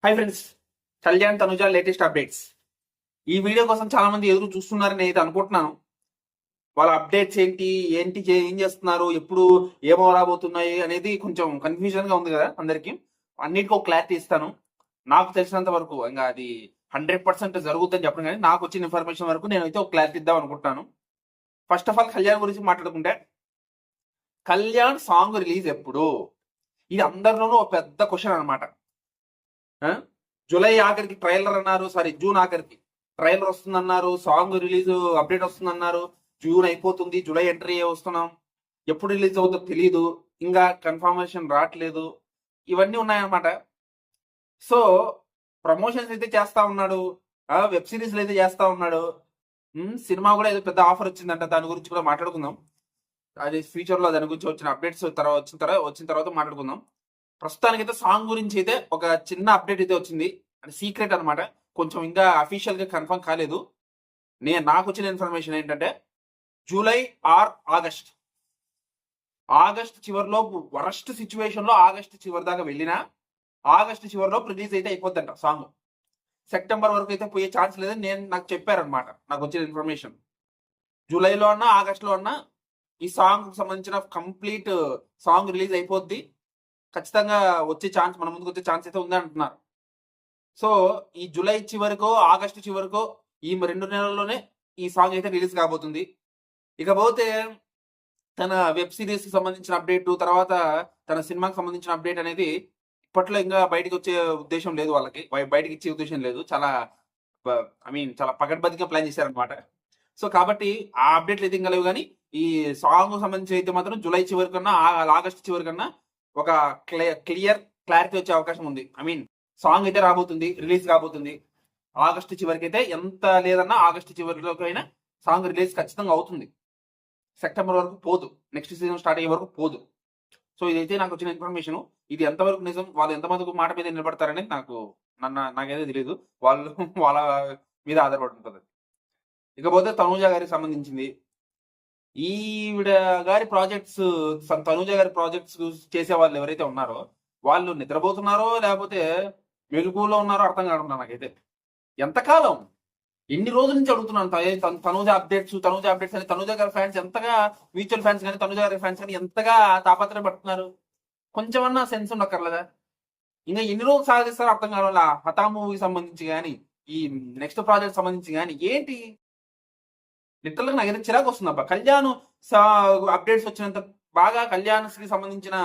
Hi friends, Kalyan Tanuja latest updates. ఈ video కోసం చాలా మంది ఎదురు చూస్తున్నారని నేను అనుకుంటున్నాను. వాళ్ళ అప్డేట్స్ ఏంటి ఏంటి ఏం చేస్తున్నారు, ఎప్పుడు ఏమో రాబోతున్నాయి అనేది కొంచెం కన్ఫ్యూజన్ గా ఉంది కదా అందరికి. అన్నిటికీ ఒక క్లారిటీ ఇస్తాను. నాకు తెలిసినంత వరకు ఇంకా అది 100% జరుగుతుందని చెప్పను, కానీ నాకు వచ్చిన ఇన్ఫర్మేషన్ వరకు నేనైతే ఒక క్లారిటీ ఇద్దాం అనుకుంటున్నాను. ఫస్ట్ ఆఫ్ ఆల్ కళ్యాణ్ గురించి మాట్లాడుకుంటే, కళ్యాణ్ సాంగ్ రిలీజ్ ఎప్పుడు? ఇది అందరిలోనూ ఒక పెద్ద క్వశ్చన్ అనమాట. జూలై ఆఖరికి ట్రైలర్ అన్నారు, సారీ జూన్ ఆఖరికి ట్రైలర్ వస్తుందన్నారు, సాంగ్ రిలీజ్ అప్డేట్ వస్తుందన్నారు. జూన్ అయిపోతుంది, జూలై ఎంట్రీ వస్తున్నాం, ఎప్పుడు రిలీజ్ అవుతుందో తెలియదు, ఇంకా కన్ఫర్మేషన్ రావట్లేదు, ఇవన్నీ ఉన్నాయన్నమాట. సో ప్రమోషన్స్ అయితే చేస్తా ఉన్నాడు, వెబ్ సిరీస్లు అయితే చేస్తా ఉన్నాడు. సినిమా కూడా ఏదో పెద్ద ఆఫర్ వచ్చిందంట, దాని గురించి కూడా మాట్లాడుకుందాం. అది ఫ్యూచర్ లో దాని గురించి వచ్చిన అప్డేట్స్ వచ్చిన తర్వాత మాట్లాడుకుందాం. ప్రస్తుతానికైతే సాంగ్ గురించి అయితే ఒక చిన్న అప్డేట్ అయితే వచ్చింది, అది సీక్రెట్ అనమాట. కొంచెం ఇంకా అఫీషియల్ గా కన్ఫర్మ్ కాలేదు. నాకు వచ్చిన ఇన్ఫర్మేషన్ ఏంటంటే జూలై ఆర్ ఆగస్ట్ చివరిలో, వరస్ట్ సిచ్యువేషన్ లో ఆగస్ట్ చివరి దాకా వెళ్ళినా ఆగస్ట్ చివరిలో రిలీజ్ అయితే అయిపోద్దంట సాంగ్. సెప్టెంబర్ వరకు అయితే పోయే ఛాన్స్ లేదని నాకు చెప్పారనమాట, నాకు వచ్చిన ఇన్ఫర్మేషన్. జూలైలో అన్నా ఆగస్టులో అన్నా ఈ సాంగ్ సంబంధించిన కంప్లీట్ సాంగ్ రిలీజ్ అయిపోద్ది, ఖచ్చితంగా వచ్చే ఛాన్స్, మన ముందుకు వచ్చే ఛాన్స్ అయితే ఉంది అంటున్నారు. సో ఈ జూలై చివరికో ఆగస్టు చివరికో ఈ 2 నెలల్లోనే ఈ సాంగ్ అయితే రిలీజ్ కాబోతుంది. ఇకపోతే తన వెబ్ సిరీస్ కి సంబంధించిన అప్డేట్, తర్వాత తన సినిమాకి సంబంధించిన అప్డేట్ అనేది ఇప్పట్లో ఇంకా బయటకు వచ్చే ఉద్దేశం లేదు, వాళ్ళకి బయటకి ఇచ్చే ఉద్దేశం లేదు. చాలా చాలా పకడ్బందీగా ప్లాన్ చేశారనమాట. సో కాబట్టి ఆ అప్డేట్లు అయితే ఇంకా లేవు, కానీ ఈ సాంగ్ సంబంధించి అయితే మాత్రం జూలై చివరి కన్నా ఆగస్టు చివరి కన్నా ఒక క్లారిటీ వచ్చే అవకాశం ఉంది. సాంగ్ అయితే రాబోతుంది, రిలీజ్ కాబోతుంది. ఆగస్టు చివరికి అయితే ఎంత లేదన్నా ఆగస్టు చివరిలోకి అయినా సాంగ్ రిలీజ్ ఖచ్చితంగా అవుతుంది. సెప్టెంబర్ వరకు పోదు, నెక్స్ట్ సీజన్ స్టార్ట్ అయ్యే వరకు పోదు. సో ఇదైతే నాకు వచ్చిన ఇన్ఫర్మేషన్. ఇది ఎంతవరకు నిజం, వాళ్ళు ఎంతమందికి మాట మీద నిలబడతారనేది నాకైతే తెలియదు, వాళ్ళు వాళ్ళ మీద ఆధారపడి ఉంటుంది. ఇకపోతే తనూజ గారికి సంబంధించింది, ఈవిడ గారి ప్రాజెక్ట్స్, తనూజ గారి ప్రాజెక్ట్స్ చేసే వాళ్ళు ఎవరైతే ఉన్నారో వాళ్ళు నిద్రపోతున్నారో లేకపోతే మెలకువలో ఉన్నారో అర్థం కావడం నాకైతే. ఎంతకాలం, ఎన్ని రోజుల నుంచి అడుగుతున్నాను తనూజ అప్డేట్స్ అని. తనూజ గారి ఫ్యాన్స్ ఎంతగా, మ్యూచువల్ ఫ్యాన్స్ కానీ తనూజ గారి ఫ్యాన్స్ కానీ ఎంతగా తాపత్రయపడుతున్నారు. కొంచెమన్నా సెన్స్ ఉండక్కర్లేదా? ఇంకా ఎన్ని రోజులు సాధిస్తారో అర్థం కావడం. హఠా మూవీకి సంబంధించి కానీ ఈ నెక్స్ట్ ప్రాజెక్ట్ సంబంధించి కానీ ఏంటి, లిటరల్గా నాకు ఏదైనా చిరాకు వస్తుంది అబ్బా. కళ్యాణ్ అప్డేట్స్ వచ్చినంత బాగా, కళ్యాణ్ కి సంబంధించిన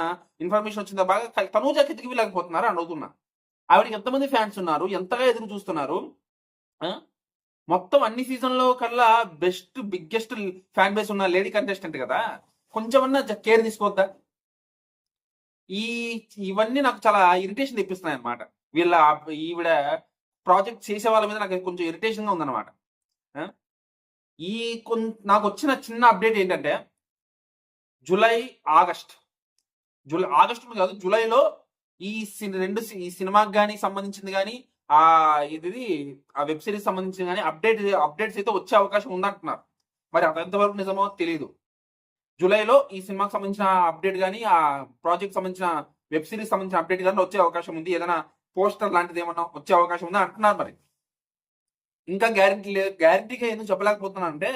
ఇన్ఫర్మేషన్ వచ్చినంత బాగా తనూజకి ఎతికి వెళ్ళకపోతున్నారు అని అడుగుతున్నా. ఆవిడకి ఎంతమంది ఫ్యాన్స్ ఉన్నారు, ఎంతగా ఎదురు చూస్తున్నారు. మొత్తం అన్ని సీజన్లో కల్లా బిగ్గెస్ట్ ఫ్యాన్ బేస్ ఉన్న లేడీ కంటెస్టెంట్ కదా, కొంచెమన్నా కేర్ తీసుకోవద్దా? ఇవన్నీ నాకు చాలా ఇరిటేషన్ తెప్పిస్తున్నాయి అనమాట. ఈవిడ ప్రాజెక్ట్ చేసే వాళ్ళ మీద నాకు కొంచెం ఇరిటేషన్ గా ఉందన్నమాట. నాకు వచ్చిన చిన్న అప్డేట్ ఏంటంటే జూలై ఆగస్ట్ కాదు, జూలైలో ఈ సినిమాకి కానీ సంబంధించింది కానీ ఆ వెబ్ సిరీస్ సంబంధించిన కానీ అప్డేట్స్ అయితే వచ్చే అవకాశం ఉందంటున్నారు. మరి అంతవరకు నిజమో తెలియదు. జూలైలో ఈ సినిమాకి సంబంధించిన అప్డేట్ కానీ, ఆ ప్రాజెక్ట్ సంబంధించిన వెబ్ సిరీస్ సంబంధించిన అప్డేట్ కానీ వచ్చే అవకాశం ఉంది, ఏదైనా పోస్టర్ లాంటిది ఏమన్నా వచ్చే అవకాశం ఉందా అంటున్నారు. మరి ఇంకా గ్యారంటీ లేదు. గ్యారంటీగా ఎందుకు చెప్పలేకపోతున్నా అంటే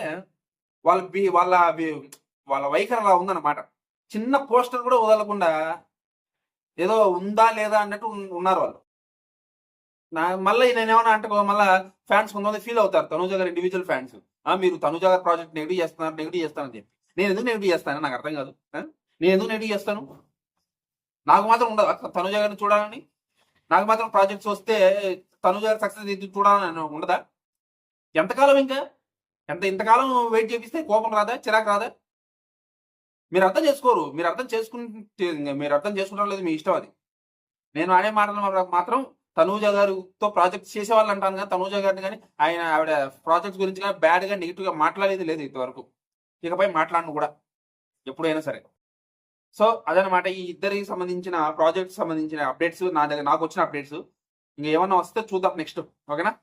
వాళ్ళ వైఖరి అలా ఉందన్నమాట. చిన్న పోస్టర్ కూడా వదలకుండా ఏదో ఉందా లేదా అన్నట్టు ఉన్నారు వాళ్ళు. మళ్ళీ నేనేమన్నా అంటే మళ్ళీ ఫ్యాన్స్ కొంతమంది ఫీల్ అవుతారు, తనూజ గారు ఇండివిజువల్ ఫ్యాన్స్, మీరు తనూజ గారి ప్రాజెక్ట్ నెగిటివ్ చేస్తానని చెప్పి. నేను ఎందుకు నెగిటివ్ చేస్తాను నాకు అర్థం కాదు. నేను ఎందుకు నెగిటివ్ చేస్తాను? నాకు మాత్రం ఉండదు తనూజ గారిని చూడాలని? నాకు మాత్రం ప్రాజెక్ట్స్ వస్తే తనూజ గారి సక్సెస్ చూడాలని ఉండదా? ఎంతకాలం ఇంకా ఇంతకాలం వెయిట్ చేపిస్తే కోపం రాదా, చిరాకు రాదా? మీరు అర్థం చేసుకోరు. మీరు అర్థం చేసుకుంటారు లేదు, మీ ఇష్టం అది. నేను ఆడే మాటలు మాత్రం తనూజ గారితో ప్రాజెక్ట్స్ చేసే వాళ్ళు అంటాను, కానీ తనూజ గారిని కానీ ఆవిడ ప్రాజెక్ట్స్ గురించి కానీ బ్యాడ్గా నెగిటివ్గా మాట్లాడేది లేదు ఇంతవరకు. ఇకపై మాట్లాడను కూడా ఎప్పుడైనా సరే. సో అదనమాట ఈ ఇద్దరికి సంబంధించిన ప్రాజెక్ట్స్ సంబంధించిన అప్డేట్స్, నాకు వచ్చిన అప్డేట్స్. ఇంకా ఏమన్నా వస్తే చూద్దాం నెక్స్ట్, ఓకేనా?